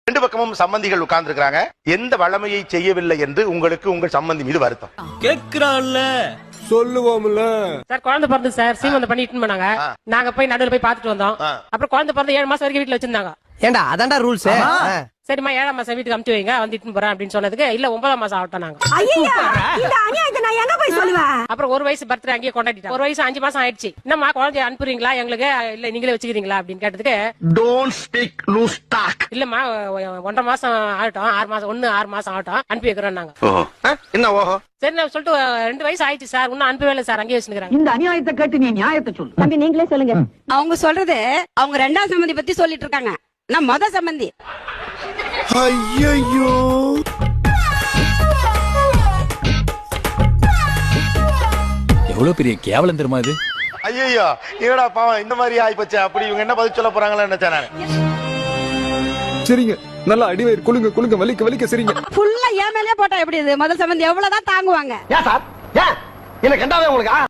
ரெண்டு பக்கமும் சம்பந்திகள் உட்கார்ந்து இருக்காங்க. எந்த வளமையை செய்யவில்லை என்று உங்களுக்கு உங்கள் சம்பந்தி மீது வருத்தம் கேக்குறான்ல சொல்லுவோம்ல சார் குழந்தை பிறந்து சார் சீமந்தம் பண்ணிட்டு போனாங்க. நாங்க போய் நடுவில் போய் பாத்துட்டு வந்தோம். அப்புறம் குழந்தை பிறந்து 7 மாசம் வரைக்கும் வீட்டுல வச்சிருந்தாங்க. ஏண்டா அதான்டா ரூல்ஸ். சரிம்மா 7ஆம் மாசம் வீட்டுக்கு அமுத்தி வைங்க வந்துட்டு போறேன் அப்படின்னு சொன்னதுக்கு இல்ல 9ஆம் மாசம் ஆகட்டும் நாங்க. அப்புறம் 1 வயசு பர்த்டே அங்கேயே கொண்டாடிட்டோம். 1 வயசு 5 மாசம் ஆயிடுச்சு. என்னம்மா குழந்தைய அனுப்புறீங்களா எங்களுக்கு இல்ல நீங்களே வச்சுக்கிறீங்களா அப்படின்னு கேட்டதுக்கு டோன்ட் ஸ்பீக் லூஸ் டாக். இல்லம்மா 1.5 மாசம் ஆகட்டும் 6 மாசம் 6 மாசம் ஆகட்டும் அனுப்பி வைக்கிறோம் நாங்க. என்ன ஓஹோ சரி நான் சொல்லிட்டு 2 வயசு ஆயிடுச்சு சார் இன்னும் அனுப்பவே இல்லை சார் அங்கேயே வச்சுக்கிறாங்க. இந்த அநியாயத்தை கேட்டு நீ நியாயத்தை சொல்லு தம்பி நீங்களே சொல்லுங்க. அவங்க சொல்றது அவங்க 2ஆம் சம்பந்தி பத்தி சொல்லிட்டு இருக்காங்க. நான் மொத சம்பந்தி. ஐயோ எவ்வளவு பெரிய கேவலம் தெரியுமா இது. ஐயோ ஏடா பாவம் இந்த மாதிரி ஆயிப்போச்சு. அப்படி இவங்க என்ன பதில் சொல்ல போறாங்களா நினைச்சேன் நானு. சரிங்க நல்லா அடிவயிறு குலுங்க குலுங்க வலிக்க வலிக்க சரிங்க. ஃபுல்லா ஏன் மேலே போட்டா எப்படி இது? முதல் சம்பந்தி எவ்வளவுதான் தாங்குவாங்க? ஏன் சார் ஏன் எனக்கு ரெண்டாவே உங்களுக்கு